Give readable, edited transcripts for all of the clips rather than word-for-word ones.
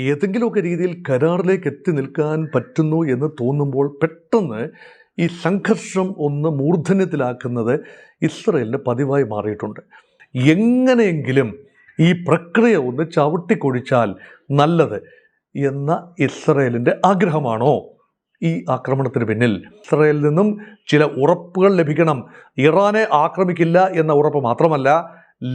ഏതെങ്കിലുമൊക്കെ രീതിയിൽ കരാറിലേക്ക് എത്തി നിൽക്കാൻ പറ്റുന്നു എന്ന് തോന്നുമ്പോൾ പെട്ടെന്ന് ഈ സംഘർഷം ഒന്ന് മൂർധന്യത്തിലാക്കുന്നത് ഇസ്രയേലിൻ്റെ പതിവായി മാറിയിട്ടുണ്ട്. എങ്ങനെയെങ്കിലും ഈ പ്രക്രിയ ഒന്ന് ചവിട്ടിക്കൊഴിച്ചാൽ നല്ലത് എന്ന ഇസ്രയേലിൻ്റെ ആഗ്രഹമാണോ ഈ ആക്രമണത്തിന് പിന്നിൽ? ഇസ്രയേലിൽ നിന്നും ചില ഉറപ്പുകൾ ലഭിക്കണം. ഇറാനെ ആക്രമിക്കില്ല എന്ന ഉറപ്പ് മാത്രമല്ല,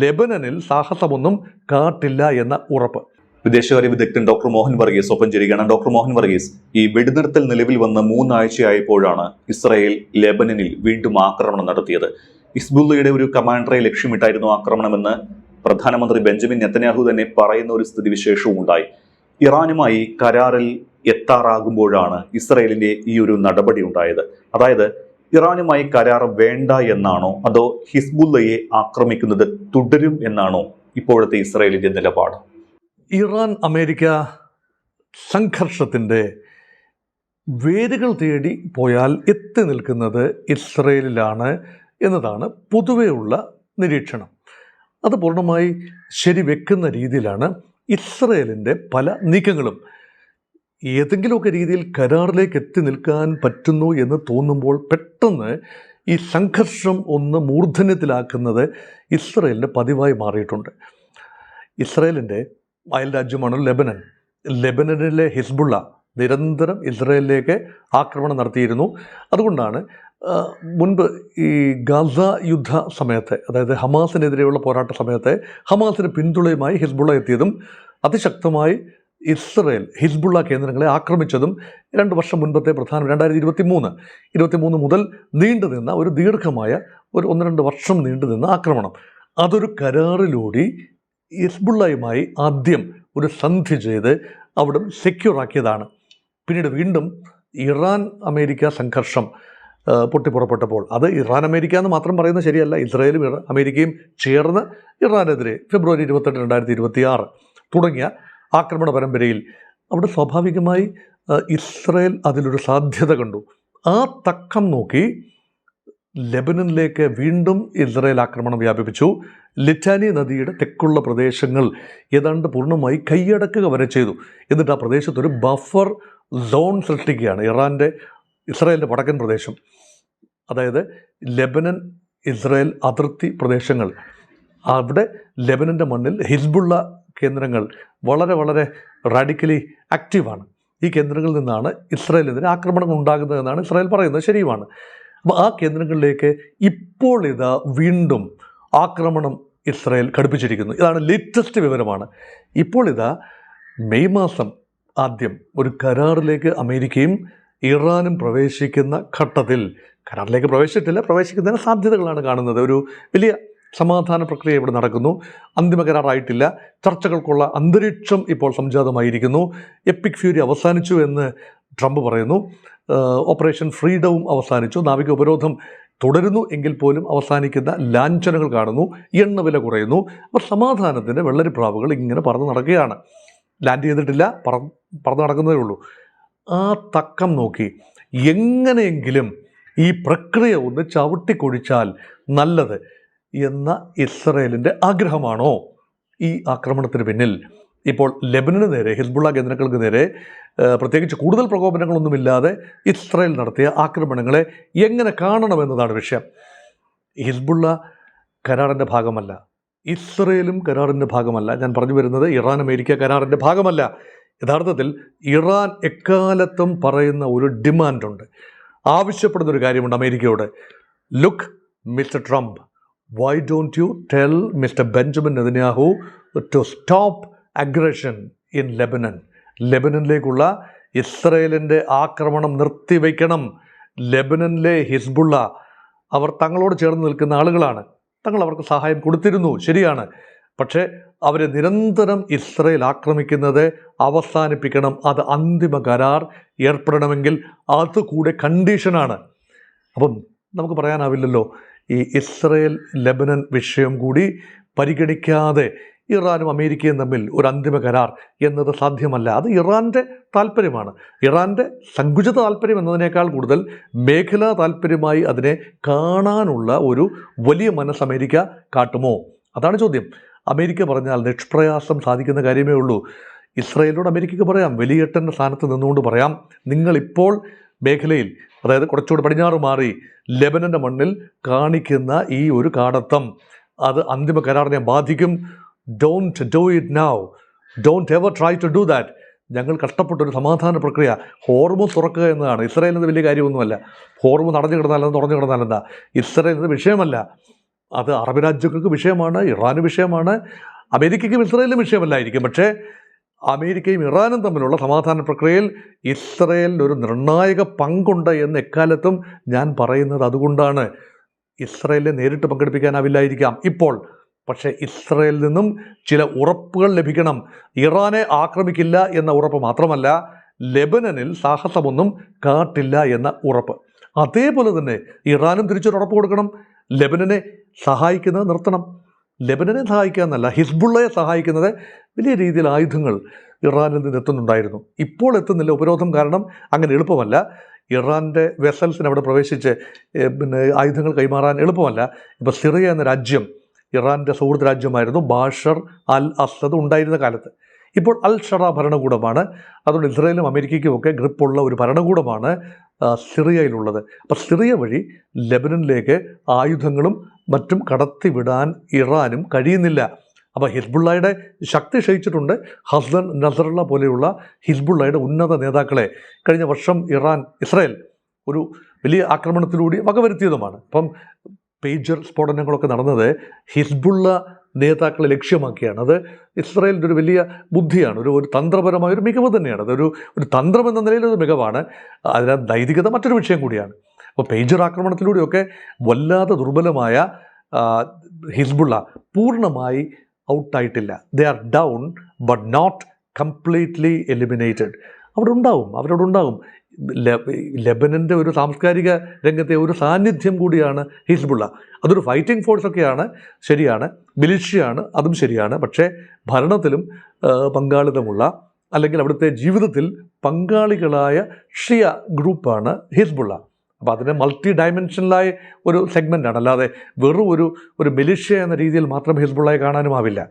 ലെബനനിൽ സാഹസമൊന്നും കാട്ടില്ല എന്ന ഉറപ്പ്. വിദേശകാര്യ വിദഗ്ധൻ ഡോക്ടർ മോഹൻ വർഗീസ് ഒപ്പം ചേരുകയാണ്. ഡോക്ടർ മോഹൻ വർഗീസ്, ഈ വെടിനിർത്തൽ നിലവിൽ വന്ന് 3 ആഴ്ചയായപ്പോഴാണ് ഇസ്രായേൽ ലെബനനിൽ വീണ്ടും ആക്രമണം നടത്തിയത്. ഹിസ്ബുള്ളയുടെ ഒരു കമാൻഡറെ ലക്ഷ്യമിട്ടായിരുന്നു ആക്രമണമെന്ന് പ്രധാനമന്ത്രി ബെഞ്ചമിൻ നെതന്യാഹു തന്നെ പറയുന്ന ഒരു സ്ഥിതിവിശേഷവും ഉണ്ടായി. ഇറാനുമായി കരാറിൽ എത്താറാകുമ്പോഴാണ് ഇസ്രായേലിന്റെ ഈ ഒരു നടപടി ഉണ്ടായത്. അതായത് ഇറാനുമായി കരാർ വേണ്ട എന്നാണോ, അതോ ഹിസ്ബുള്ളയെ ആക്രമിക്കുന്നത് തുടരും എന്നാണോ ഇപ്പോഴത്തെ ഇസ്രായേലിന്റെ നിലപാട്? ഇറാൻ അമേരിക്ക സംഘർഷത്തിൻ്റെ വേരുകൾ തേടി പോയാൽ എത്തി നിൽക്കുന്നത് ഇസ്രയേലിലാണ് എന്നതാണ് പൊതുവെയുള്ള നിരീക്ഷണം. അത് പൂർണ്ണമായി ശരിവെക്കുന്ന രീതിയിലാണ് ഇസ്രയേലിൻ്റെ പല നീക്കങ്ങളും. ഏതെങ്കിലുമൊക്കെ രീതിയിൽ കരാറിലേക്ക് എത്തി നിൽക്കാൻ പറ്റുന്നു എന്ന് തോന്നുമ്പോൾ പെട്ടെന്ന് ഈ സംഘർഷം ഒന്ന് മൂർധന്യത്തിലാക്കുന്നത് ഇസ്രയേലിൻ്റെ പതിവായി മാറിയിട്ടുണ്ട്. ഇസ്രയേലിൻ്റെ അയൽ രാജ്യമാണ് ലെബനൻ. ലെബനനിലെ ഹിസ്ബുള്ള നിരന്തരം ഇസ്രയേലിലേക്ക് ആക്രമണം നടത്തിയിരുന്നു. അതുകൊണ്ടാണ് മുൻപ് ഈ ഗാസ യുദ്ധ സമയത്ത്, അതായത് ഹമാസിനെതിരെയുള്ള പോരാട്ട സമയത്ത് ഹമാസിന് പിന്തുണയുമായി ഹിസ്ബുള്ള എത്തിയതും അതിശക്തമായി ഇസ്രയേൽ ഹിസ്ബുള്ള കേന്ദ്രങ്ങളെ ആക്രമിച്ചതും 2 വർഷം മുൻപത്തെ പ്രധാന 2023 മുതൽ നീണ്ടുനിന്ന ഒരു ദീർഘമായ ഒരു 1-2 വർഷം നീണ്ടുനിന്ന ആക്രമണം. അതൊരു കരാറിലൂടെ ഹിസ്ബുള്ളയുമായി ആദ്യം ഒരു സന്ധി ചെയ്ത് അവിടെ സെക്യൂറാക്കിയതാണ്. പിന്നീട് വീണ്ടും ഇറാൻ അമേരിക്ക സംഘർഷം പൊട്ടിപ്പുറപ്പെട്ടപ്പോൾ, അത് ഇറാൻ അമേരിക്ക എന്ന് മാത്രം പറയുന്നത് ശരിയല്ല, ഇസ്രായേലും അമേരിക്കയും ചേർന്ന് ഇറാനെതിരെ ഫെബ്രുവരി 28, 2026 തുടങ്ങിയ ആക്രമണ പരമ്പരയിൽ അവിടെ സ്വാഭാവികമായി ഇസ്രായേൽ അതിലൊരു സാധ്യത കണ്ടു. ആ തക്കം നോക്കി ലെബനനിലേക്ക് വീണ്ടും ഇസ്രായേൽ ആക്രമണം വ്യാപിപ്പിച്ചു. ലിറ്റാനി നദിയുടെ തെക്കുള്ള പ്രദേശങ്ങൾ ഏതാണ്ട് പൂർണ്ണമായി കൈയടക്കുക വരെ ചെയ്തു. എന്നിട്ട് ആ പ്രദേശത്തൊരു ബഫർ സോൺ സൃഷ്ടിക്കുകയാണ്. ഇസ്രായേലിൻ്റെ വടക്കൻ പ്രദേശം, അതായത് ലെബനൻ ഇസ്രായേൽ അതിർത്തി പ്രദേശങ്ങൾ, അവിടെ ലെബനൻ്റെ മണ്ണിൽ ഹിസ്ബുള്ള കേന്ദ്രങ്ങൾ വളരെ വളരെ റാഡിക്കലി ആക്റ്റീവാണ്. ഈ കേന്ദ്രങ്ങളിൽ നിന്നാണ് ഇസ്രായേലിനെതിരെ ആക്രമണങ്ങൾ ഉണ്ടാകുന്നതെന്നാണ് ഇസ്രായേൽ പറയുന്നത്. ശരിയുമാണ്. അപ്പോൾ ആ കേന്ദ്രങ്ങളിലേക്ക് ഇപ്പോൾ വീണ്ടും ആക്രമണം ഇസ്രായേൽ ഘടിപ്പിച്ചിരിക്കുന്നു. ഇതാണ് ലേറ്റസ്റ്റ് വിവരമാണ്. ഇപ്പോൾ മെയ് മാസം ആദ്യം ഒരു കരാറിലേക്ക് അമേരിക്കയും ഇറാനും പ്രവേശിക്കുന്ന ഘട്ടത്തിൽ, കരാറിലേക്ക് പ്രവേശിക്കുന്നതിന് സാധ്യതകളാണ് കാണുന്നത്. ഒരു വലിയ സമാധാന പ്രക്രിയ ഇവിടെ നടക്കുന്നു. അന്തിമ കരാറായിട്ടില്ല. ചർച്ചകൾക്കുള്ള അന്തരീക്ഷം ഇപ്പോൾ സംജാതമായിരിക്കുന്നു. എപ്പിക് ഫ്യൂരി അവസാനിച്ചു എന്ന് ട്രംപ് പറയുന്നു. ഓപ്പറേഷൻ ഫ്രീഡവും അവസാനിച്ചു. നാവിക ഉപരോധം തുടരുന്നു എങ്കിൽ പോലും അവസാനിക്കുന്ന ലാഞ്ചനകൾ കാണുന്നു. എണ്ണവില കുറയുന്നു. അപ്പോൾ സമാധാനത്തിൻ്റെ വെള്ളരിപ്രാവുകൾ ഇങ്ങനെ പറന്ന് നടക്കുകയാണ്. ലാൻഡ് ചെയ്തിട്ടില്ല, പറന്ന് നടക്കുന്നതേ ഉള്ളൂ. ആ തക്കം നോക്കി എങ്ങനെയെങ്കിലും ഈ പ്രക്രിയ ഒന്ന് ചവിട്ടിക്കൊഴിച്ചാൽ നല്ലത് എന്ന ഇസ്രയേലിൻ്റെ ആഗ്രഹമാണോ ഈ ആക്രമണത്തിന് പിന്നിൽ? ഇപ്പോൾ ലെബനന് നേരെ, ഹിസ്ബുള്ള കേന്ദ്രങ്ങൾക്ക് നേരെ പ്രത്യേകിച്ച് കൂടുതൽ പ്രകോപനങ്ങളൊന്നുമില്ലാതെ ഇസ്രായേൽ നടത്തിയ ആക്രമണങ്ങളെ എങ്ങനെ കാണണമെന്നതാണ് വിഷയം. ഹിസ്ബുള്ള കരാറിൻ്റെ ഭാഗമല്ല, ഇസ്രയേലും കരാറിൻ്റെ ഭാഗമല്ല. ഞാൻ പറഞ്ഞു വരുന്നത് ഇറാൻ അമേരിക്ക കരാറിൻ്റെ ഭാഗമല്ല. യഥാർത്ഥത്തിൽ ഇറാൻ എക്കാലത്തും പറയുന്ന ഒരു ഡിമാൻഡുണ്ട്, ആവശ്യപ്പെടുന്ന ഒരു കാര്യമുണ്ട് അമേരിക്കയോട്. Look mister Trump, why don't you tell Mr. Benjamin Netanyahu to stop aggression in Lebanon? ലെബനനിലേക്കുള്ള ഇസ്രയേലിൻ്റെ ആക്രമണം നിർത്തിവെക്കണം. ലെബനനിലെ ഹിസ്ബുള്ള അവർ തങ്ങളോട് ചേർന്ന് നിൽക്കുന്ന ആളുകളാണ്. തങ്ങൾ അവർക്ക് സഹായം കൊടുത്തിരുന്നു, ശരിയാണ്. പക്ഷേ അവരെ നിരന്തരം ഇസ്രയേൽ ആക്രമിക്കുന്നത് അവസാനിപ്പിക്കണം. അത് അന്തിമ കരാർ ഏർപ്പെടണമെങ്കിൽ അതുകൂടെ കണ്ടീഷനാണ്. അപ്പം നമുക്ക് പറയാനാവില്ലല്ലോ ഈ ഇസ്രയേൽ ലെബനൻ വിഷയം കൂടി പരിഗണിക്കാതെ ഇറാനും അമേരിക്കയും തമ്മിൽ ഒരു അന്തിമ കരാർ എന്നത് സാധ്യമല്ല. അത് ഇറാൻ്റെ താല്പര്യമാണ്. ഇറാൻ്റെ സങ്കുചിത താല്പര്യം എന്നതിനേക്കാൾ കൂടുതൽ മേഖലാ താല്പര്യമായി അതിനെ കാണാനുള്ള ഒരു വലിയ മനസ്സ് അമേരിക്ക കാട്ടുമോ? അതാണ് ചോദ്യം. അമേരിക്ക പറഞ്ഞാൽ നിഷ്പ്രയാസം സാധിക്കുന്ന കാര്യമേ ഉള്ളൂ. ഇസ്രായേലിനോട് അമേരിക്കയ്ക്ക് പറയാം, വലിയേട്ടൻ്റെ സ്ഥാനത്ത് നിന്നുകൊണ്ട് പറയാം, നിങ്ങളിപ്പോൾ മേഖലയിൽ, അതായത് കുറച്ചുകൂടി പടിഞ്ഞാറ് മാറി ലെബനൻ്റെ മണ്ണിൽ കാണിക്കുന്ന ഈ ഒരു കാടത്തം അത് അന്തിമ കരാറിനെ ബാധിക്കും. Don't do it now, don't ever try to do that. ഞങ്ങൾ കഷ്ടപ്പെട്ടൊരു സമാധാന പ്രക്രിയ, ഹോർമൂസ് തുറക്കുക എന്നതാണ്. ഇസ്രായേലിന് വലിയ കാര്യമൊന്നുമല്ല. ഹോർമൂസ് അടഞ്ഞു കിടന്നാലെന്ന് തുറഞ്ഞു കിടന്നാലെന്താ, ഇസ്രായേലിന് വിഷയമല്ല. അത് അറബ് രാജ്യങ്ങൾക്ക് വിഷയമാണ്, ഇറാന് വിഷയമാണ്, അമേരിക്കയ്ക്കും ഇസ്രായേലിനും വിഷയമല്ലായിരിക്കും. പക്ഷേ അമേരിക്കയും ഇറാനും തമ്മിലുള്ള സമാധാന പ്രക്രിയയിൽ ഇസ്രായേലിന് ഒരു നിർണായക പങ്കുണ്ട് എന്ന് എക്കാലത്തും ഞാൻ പറയുന്നത് അതുകൊണ്ടാണ്. ഇസ്രായേലിനെ നേരിട്ട് പങ്കെടുപ്പിക്കാനാവില്ലായിരിക്കാം ഇപ്പോൾ, പക്ഷേ ഇസ്രായേലിൽ നിന്നും ചില ഉറപ്പുകൾ ലഭിക്കണം. ഇറാനെ ആക്രമിക്കില്ല എന്ന ഉറപ്പ് മാത്രമല്ല, ലെബനനിൽ സാഹസമൊന്നും കാട്ടില്ല എന്ന ഉറപ്പ്. അതേപോലെ തന്നെ ഇറാനും തിരിച്ചൊരു ഉറപ്പ് കൊടുക്കണം. ലെബനനെ സഹായിക്കുന്നത് നിർത്തണം. ലെബനനെ സഹായിക്കുക എന്നല്ല, ഹിസ്ബുള്ളയെ സഹായിക്കുന്നത് വലിയ രീതിയിൽ ആയുധങ്ങൾ ഇറാനിൽ നിന്ന് എത്തുന്നുണ്ടായിരുന്നു. ഇപ്പോൾ എത്തുന്നില്ല, ഉപരോധം കാരണം അങ്ങനെ എളുപ്പമല്ല. ഇറാൻ്റെ വെസൽസിന് അവിടെ പ്രവേശിച്ച് ആയുധങ്ങൾ കൈമാറാൻ എളുപ്പമല്ല. ഇപ്പോൾ സിറിയ എന്ന രാജ്യം ഇറാൻ്റെ സുഹൃത്ത് രാജ്യമായിരുന്നു ബാഷർ അൽ അസദ് ഉണ്ടായിരുന്ന കാലത്ത്. ഇപ്പോൾ അൽ ഷറ ഭരണകൂടമാണ്. അതുകൊണ്ട് ഇസ്രായേലും അമേരിക്കയ്ക്കും ഒക്കെ ഗ്രിപ്പുള്ള ഒരു ഭരണകൂടമാണ് സിറിയയിലുള്ളത്. അപ്പോൾ സിറിയ വഴി ലെബനനിലേക്ക് ആയുധങ്ങളും മറ്റും കടത്തിവിടാൻ ഇറാനും കഴിയുന്നില്ല. അപ്പോൾ ഹിസ്ബുള്ളയുടെ ശക്തി ക്ഷയിച്ചിട്ടുണ്ട്. ഹസൻ നസറുള്ള പോലെയുള്ള ഹിസ്ബുള്ളയുടെ ഉന്നത നേതാക്കളെ കഴിഞ്ഞ വർഷം ഇസ്രായേൽ ഒരു വലിയ ആക്രമണത്തിലൂടെ വകവരുത്തിയതുമാണ്. അപ്പം പേജർ സ്ഫോടനങ്ങളൊക്കെ നടന്നത് ഹിസ്ബുള്ള നേതാക്കളെ ലക്ഷ്യമാക്കിയാണ്. അത് ഇസ്രായേലിൻ്റെ ഒരു വലിയ ബുദ്ധിയാണ്, ഒരു തന്ത്രപരമായ ഒരു മികവ് തന്നെയാണ്. അതൊരു തന്ത്രം എന്ന നിലയിലൊരു മികവാണ്. അതിന് നൈതികത മറ്റൊരു വിഷയം കൂടിയാണ്. അപ്പോൾ പേജർ ആക്രമണത്തിലൂടെയൊക്കെ വല്ലാതെ ദുർബലമായ ഹിസ്ബുള്ള പൂർണ്ണമായി ഔട്ടായിട്ടില്ല. They are down but not completely eliminated. അവരോട് ഉണ്ടാവും. ലെബനൻ്റെ ഒരു സാംസ്കാരിക രംഗത്തെ ഒരു സാന്നിധ്യം കൂടിയാണ് ഹിസ്ബുള്ള. അതൊരു ഫൈറ്റിംഗ് ഫോഴ്സൊക്കെയാണ്, ശരിയാണ്, മിലിഷ്യയാണ്, അതും ശരിയാണ്. പക്ഷേ ഭരണത്തിലും പങ്കാളിത്തമുള്ള, അല്ലെങ്കിൽ അവിടുത്തെ ജീവിതത്തിൽ പങ്കാളികളായ ഷിയ ഗ്രൂപ്പാണ് ഹിസ്ബുള്ള. അപ്പോൾ അതിനെ മൾട്ടി ഡയമെൻഷനലായ ഒരു സെഗ്മെൻ്റാണ്, അല്ലാതെ വെറും ഒരു മിലിഷ്യ എന്ന രീതിയിൽ മാത്രം ഹിസ്ബുള്ളയെ കാണാനും ആവില്ല.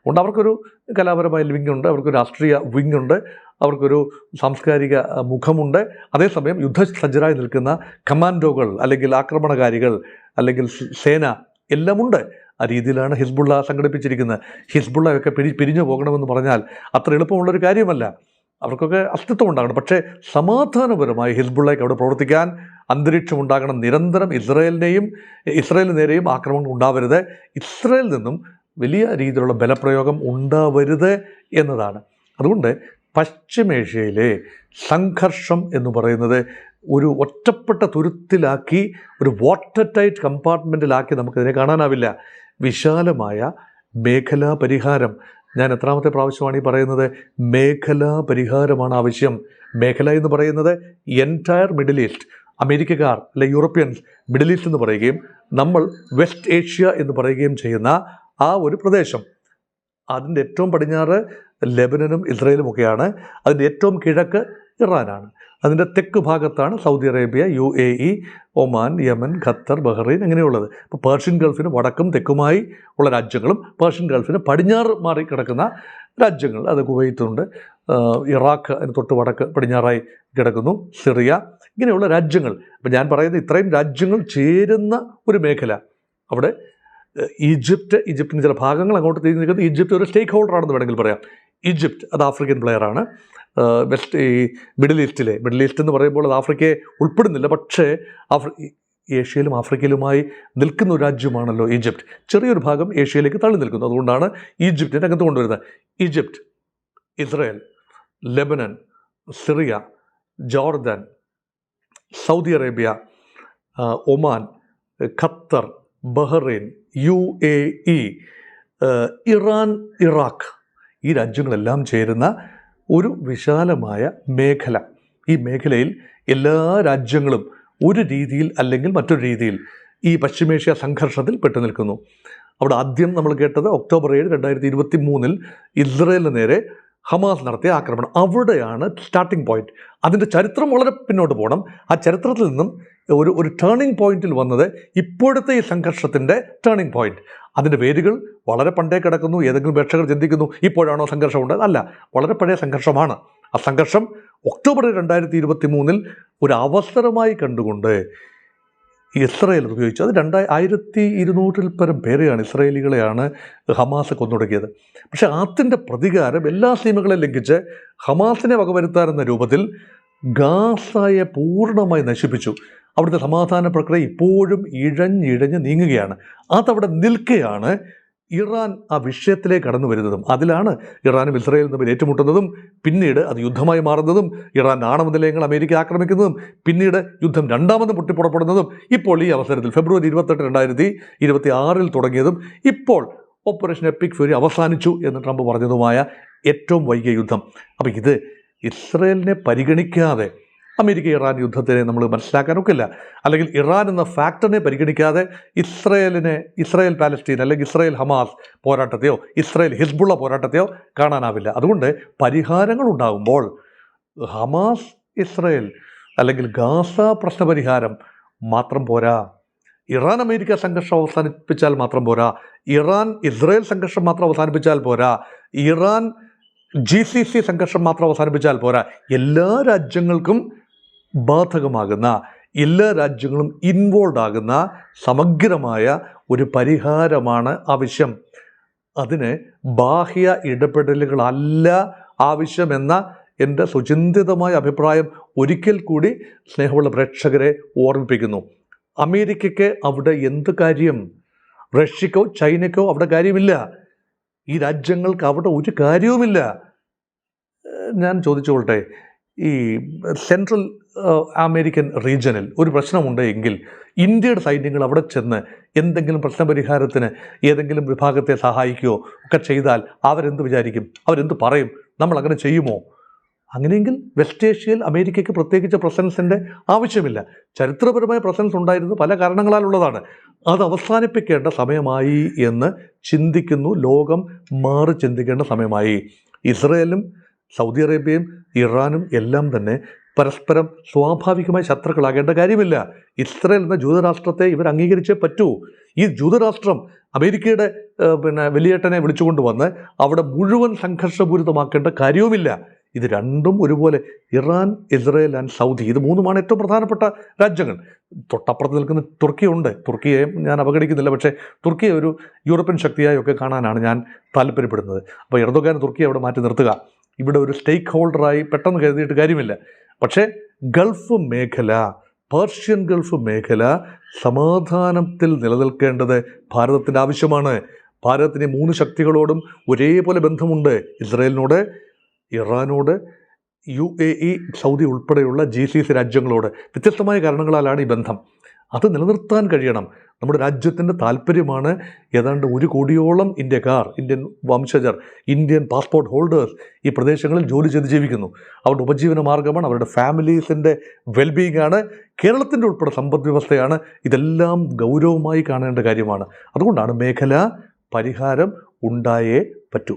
അതുകൊണ്ട് അവർക്കൊരു കലാപരമായ വിങ്ങുണ്ട്, അവർക്ക് രാഷ്ട്രീയ വിങ്ങുണ്ട്, അവർക്കൊരു സാംസ്കാരിക മുഖമുണ്ട്. അതേസമയം യുദ്ധസജ്ജരായി നിൽക്കുന്ന കമാൻഡോകൾ, അല്ലെങ്കിൽ ആക്രമണകാരികൾ, അല്ലെങ്കിൽ സേന എല്ലാമുണ്ട്. ആ രീതിയിലാണ് ഹിസ്ബുള്ള സംഘടിപ്പിച്ചിരിക്കുന്നത്. ഹിസ്ബുള്ളയൊക്കെ പിരിഞ്ഞു പോകണമെന്ന് പറഞ്ഞാൽ അത്ര എളുപ്പമുള്ളൊരു കാര്യമല്ല. അവർക്കൊക്കെ അസ്തിത്വം ഉണ്ടാകണം. പക്ഷേ സമാധാനപരമായി ഹിസ്ബുള്ളയ്ക്ക് അവിടെ പ്രവർത്തിക്കാൻ അന്തരീക്ഷം ഉണ്ടാകണം. നിരന്തരം ഇസ്രായേലിന് നേരെയും ആക്രമണം ഉണ്ടാവരുത്, ഇസ്രായേലിൽ നിന്നും വലിയ രീതിയിലുള്ള ബലപ്രയോഗം ഉണ്ടാവരുത് എന്നതാണ്. അതുകൊണ്ട് പശ്ചിമേഷ്യയിലെ സംഘർഷം എന്ന് പറയുന്നത് ഒരു ഒറ്റപ്പെട്ട തുരുത്തിലാക്കി, ഒരു വാട്ടർ ടൈറ്റ് കമ്പാർട്ട്മെൻറ്റിലാക്കി നമുക്കതിനെ കാണാനാവില്ല. വിശാലമായ മേഖലാ പരിഹാരം, ഞാൻ എത്രാമത്തെ പ്രാവശ്യമാണ് ഈ പറയുന്നത്, മേഖലാ പരിഹാരമാണ് ആവശ്യം. മേഖല എന്ന് പറയുന്നത് എൻറ്റയർ മിഡിൽ ഈസ്റ്റ്. അമേരിക്കക്കാർ അല്ലെ യൂറോപ്യൻസ് മിഡിൽ ഈസ്റ്റ് എന്ന് പറയുകയും നമ്മൾ വെസ്റ്റ് ഏഷ്യ എന്ന് പറയുകയും ചെയ്യുന്ന ആ ഒരു പ്രദേശം, അതിൻ്റെ ഏറ്റവും പടിഞ്ഞാറ് ലെബനനും ഇസ്രായേലും ഒക്കെയാണ്. അതിൻ്റെ ഏറ്റവും കിഴക്ക് ഇറാനാണ്. അതിൻ്റെ തെക്ക് ഭാഗത്താണ് Saudi Arabia, UAE, Oman, Yemen, Qatar, Bahrain അങ്ങനെയുള്ളത്. അപ്പോൾ പേർഷ്യൻ ഗൾഫിന് വടക്കും തെക്കുമായി ഉള്ള രാജ്യങ്ങളും പേർഷ്യൻ ഗൾഫിന് പടിഞ്ഞാറ് മാറി കിടക്കുന്ന രാജ്യങ്ങൾ, അത് കുവൈത്തുണ്ട്, ഇറാഖ് അതിന് തൊട്ട് വടക്ക് പടിഞ്ഞാറായി കിടക്കുന്നു, സിറിയ, ഇങ്ങനെയുള്ള രാജ്യങ്ങൾ. അപ്പോൾ ഞാൻ പറയുന്നത് ഇത്രയും രാജ്യങ്ങൾ ചേരുന്ന ഒരു മേഖല. അവിടെ ഈജിപ്തിന് ചില ഭാഗങ്ങൾ അങ്ങോട്ട് തിരിഞ്ഞ് നിൽക്കുന്നത്. ഈജിപ്ത് ഒരു സ്റ്റേക്ക് ഹോൾഡറാണെന്ന് വേണമെങ്കിൽ പറയാം. ഈജിപ്ത് അത് ആഫ്രിക്കൻ പ്ലെയറാണ്. മിഡിൽ ഈസ്റ്റ് എന്ന് പറയുമ്പോൾ അത് ആഫ്രിക്കയെ ഉൾപ്പെടുന്നില്ല. പക്ഷേ ഏഷ്യയിലും ആഫ്രിക്കയിലുമായി നിൽക്കുന്ന ഒരു രാജ്യമാണല്ലോ ഈജിപ്ത്. ചെറിയൊരു ഭാഗം ഏഷ്യയിലേക്ക് തള്ളി നിൽക്കുന്നു. അതുകൊണ്ടാണ് ഈജിപ്തിനെ രംഗത്ത് കൊണ്ടുവരുന്നത്. Egypt, Israel, Lebanon, Syria, Jordan, Saudi Arabia, Oman, Qatar, Bahrain, UAE, Iran, Iraq, ഈ രാജ്യങ്ങളെല്ലാം ചേരുന്ന ഒരു വിശാലമായ മേഖല. ഈ മേഖലയിൽ എല്ലാ രാജ്യങ്ങളും ഒരു രീതിയിൽ അല്ലെങ്കിൽ മറ്റൊരു രീതിയിൽ ഈ പശ്ചിമേഷ്യ സംഘർഷത്തിൽ പെട്ടു നിൽക്കുന്നു. അവിടെ ആദ്യം നമ്മൾ കേട്ടത് ഒക്ടോബർ 7, 2023 ഇസ്രായേലിന് നേരെ ഹമാസ് നടത്തിയ ആക്രമണം. അവിടെയാണ് സ്റ്റാർട്ടിംഗ് പോയിന്റ്. അതിൻ്റെ ചരിത്രം വളരെ പിന്നോട്ട് പോകണം. ആ ചരിത്രത്തിൽ നിന്നും ഒരു ടേണിംഗ് പോയിന്റിൽ വന്നത് ഇപ്പോഴത്തെ ഈ സംഘർഷത്തിൻ്റെ ടേണിംഗ് പോയിന്റ്. അതിൻ്റെ വേരുകൾ വളരെ പണ്ടേ കിടക്കുന്നു. ഏതെങ്കിലും പ്രേക്ഷകർ ചിന്തിക്കുന്നു ഇപ്പോഴാണോ സംഘർഷമുണ്ട്? അല്ല, വളരെ പഴയ സംഘർഷമാണ്. ആ സംഘർഷം ഒക്ടോബർ 2023 ഒരു അവസരമായി കണ്ടുകൊണ്ട് ഇസ്രയേൽ ഉപയോഗിച്ചു. അത് 1200 പരം പേരെയാണ്, ഇസ്രയേലികളെയാണ് ഹമാസ് കൊന്നൊടുക്കിയത്. പക്ഷേ അതിൻ്റെ പ്രതികാരം എല്ലാ സീമകളെയും ലംഘിച്ച് ഹമാസിനെ വകവരുത്താനെന്ന രൂപത്തിൽ ഗാസയെ പൂർണ്ണമായി നശിപ്പിച്ചു. അവിടുത്തെ സമാധാന പ്രക്രിയ ഇപ്പോഴും ഇഴഞ്ഞിഴഞ്ഞ് നീങ്ങുകയാണ്. അതവിടെ നിൽക്കുകയാണ് ഇറാൻ ആ വിഷയത്തിലേക്ക് കടന്നു വരുന്നതും. അതിലാണ് ഇറാനും ഇസ്രായേലും തമ്മിൽ ഏറ്റുമുട്ടുന്നതും പിന്നീട് അത് യുദ്ധമായി മാറുന്നതും ഇറാൻ ആണവ നിലയങ്ങൾ അമേരിക്ക ആക്രമിക്കുന്നതും പിന്നീട് യുദ്ധം രണ്ടാമതും പൊട്ടിപ്പുറപ്പെടുന്നതും ഇപ്പോൾ ഈ അവസരത്തിൽ ഫെബ്രുവരി 28, 2026 തുടങ്ങിയതും ഇപ്പോൾ ഓപ്പറേഷൻ എപ്പിക് ഫ്യൂരി അവസാനിച്ചു എന്ന് ട്രംപ് പറഞ്ഞതുമായ ഏറ്റവും വൈകിയ യുദ്ധം. അപ്പോൾ ഇത് ഇസ്രയേലിനെ പരിഗണിക്കാതെ അമേരിക്ക ഇറാൻ യുദ്ധത്തിനെ നമ്മൾ മനസ്സിലാക്കാനൊക്കില്ല. അല്ലെങ്കിൽ ഇറാൻ എന്ന ഫാക്ടറിനെ പരിഗണിക്കാതെ ഇസ്രായേൽ പാലസ്തീൻ അല്ലെങ്കിൽ ഇസ്രായേൽ ഹമാസ് പോരാട്ടത്തെയോ ഇസ്രായേൽ ഹിസ്ബുള്ള പോരാട്ടത്തെയോ കാണാനാവില്ല. അതുകൊണ്ട് പരിഹാരങ്ങൾ ഉണ്ടാകുമ്പോൾ ഹമാസ് ഇസ്രായേൽ അല്ലെങ്കിൽ ഗാസ പ്രശ്നപരിഹാരം മാത്രം പോരാ, ഇറാൻ അമേരിക്ക സംഘർഷം അവസാനിപ്പിച്ചാൽ മാത്രം പോരാ, ഇറാൻ ഇസ്രായേൽ സംഘർഷം മാത്രം അവസാനിപ്പിച്ചാൽ പോരാ, ഇറാൻ GCC സംഘർഷം മാത്രം അവസാനിപ്പിച്ചാൽ പോരാ, എല്ലാ രാജ്യങ്ങൾക്കും ബാധകമാകുന്ന, എല്ലാ രാജ്യങ്ങളും ഇൻവോൾവ് ആകുന്ന സമഗ്രമായ ഒരു പരിഹാരമാണ് ആവശ്യം. അതിന് ബാഹ്യ ഇടപെടലുകളല്ല ആവശ്യമെന്ന എൻ്റെ സുചിന്തിതമായ അഭിപ്രായം ഒരിക്കൽ കൂടി സ്നേഹമുള്ള പ്രേക്ഷകരെ ഓർമ്മിപ്പിക്കുന്നു. അമേരിക്കയ്ക്ക് അവിടെ എന്ത് കാര്യം? റഷ്യക്കോ ചൈനയ്ക്കോ അവിടെ കാര്യമില്ല. ഈ രാജ്യങ്ങൾക്ക് അവിടെ ഒരു കാര്യവുമില്ല. ഞാൻ ചോദിച്ചോളട്ടെ, ഈ സെൻട്രൽ അമേരിക്കൻ റീജിയനിൽ ഒരു പ്രശ്നമുണ്ട് എങ്കിൽ ഇന്ത്യയുടെ സൈന്യങ്ങൾ അവിടെ ചെന്ന് എന്തെങ്കിലും പ്രശ്നപരിഹാരത്തിന് ഏതെങ്കിലും വിഭാഗത്തെ സഹായിക്കുകയോ ഒക്കെ ചെയ്താൽ അവരെന്ത് വിചാരിക്കും? അവരെന്ത് പറയും? നമ്മൾ അങ്ങനെ ചെയ്യുമോ? അങ്ങനെയെങ്കിൽ വെസ്റ്റ് ഏഷ്യയിൽ അമേരിക്കയ്ക്ക് പ്രത്യേകിച്ച് പ്രസൻസിൻ്റെ ആവശ്യമില്ല. ചരിത്രപരമായ പ്രസൻസ് ഉണ്ടായിരുന്നു, പല കാരണങ്ങളാലുള്ളതാണ്. അത് അവസാനിപ്പിക്കേണ്ട സമയമായി എന്ന് ചിന്തിക്കുന്നു. ലോകം മാറി ചിന്തിക്കേണ്ട സമയമായി. ഇസ്രയേലും സൗദി അറേബ്യയും ഇറാനും എല്ലാം തന്നെ പരസ്പരം സ്വാഭാവികമായി ശത്രുക്കളാകേണ്ട കാര്യമില്ല. ഇസ്രയേൽ എന്ന ജൂതരാഷ്ട്രത്തെ ഇവർ അംഗീകരിച്ചേ പറ്റൂ. ഈ ജൂതരാഷ്ട്രം അമേരിക്കയുടെ വലിയേട്ടനെ വിളിച്ചുകൊണ്ട് വന്ന് അവിടെ മുഴുവൻ സംഘർഷപൂരിതമാക്കേണ്ട കാര്യവുമില്ല. ഇത് രണ്ടും ഒരുപോലെ, ഇറാൻ, ഇസ്രയേൽ ആൻഡ് സൗദി, ഇത് മൂന്നുമാണ് ഏറ്റവും പ്രധാനപ്പെട്ട രാജ്യങ്ങൾ. തൊട്ടപ്പുറത്ത് നിൽക്കുന്ന തുർക്കിയുണ്ട്. തുർക്കിയെ ഞാൻ അവഗണിക്കുന്നില്ല, പക്ഷേ തുർക്കിയെ ഒരു യൂറോപ്യൻ ശക്തിയായൊക്കെ കാണാനാണ് ഞാൻ താല്പര്യപ്പെടുന്നത്. അപ്പോൾ എർദോഗാൻ തുർക്കിയെ അവിടെ മാറ്റി നിർത്തുക, ഇവിടെ ഒരു സ്റ്റേക്ക് ഹോൾഡറായി പെട്ടെന്ന് കരുതിയിട്ട് കാര്യമില്ല. പക്ഷേ ഗൾഫ് മേഖല, പേർഷ്യൻ ഗൾഫ് മേഖല സമാധാനത്തിൽ നിലനിൽക്കേണ്ടത് ഭാരതത്തിൻ്റെ ആവശ്യമാണ്. ഭാരതത്തിന് 3 ശക്തികളോടും ഒരേപോലെ ബന്ധമുണ്ട്. ഇസ്രായേലിനോട്, ഇറാനോട്, UAE, സൗദി ഉൾപ്പെടെയുള്ള GCC രാജ്യങ്ങളോട്. വ്യത്യസ്തമായ കാരണങ്ങളാലാണ് ഈ ബന്ധം. അത് നിലനിർത്താൻ കഴിയണം. നമ്മുടെ രാജ്യത്തിൻ്റെ താല്പര്യമാണ്. ഏതാണ്ട് 1 കോടിയോളം ഇന്ത്യക്കാർ, ഇന്ത്യൻ വംശജർ, ഇന്ത്യൻ പാസ്പോർട്ട് ഹോൾഡേഴ്സ് ഈ പ്രദേശങ്ങളിൽ ജോലി ചെയ്ത് ജീവിക്കുന്നു. അവരുടെ ഉപജീവന മാർഗ്ഗമാണ്, അവരുടെ ഫാമിലീസിൻ്റെ വെൽബീയിങ് ആണ്, കേരളത്തിൻ്റെ ഉൾപ്പെടെ സമ്പദ് വ്യവസ്ഥയാണ്. ഇതെല്ലാം ഗൗരവമായി കാണേണ്ട കാര്യമാണ്. അതുകൊണ്ടാണ് മേഖല പരിഹാരം ഉണ്ടായേ പറ്റൂ.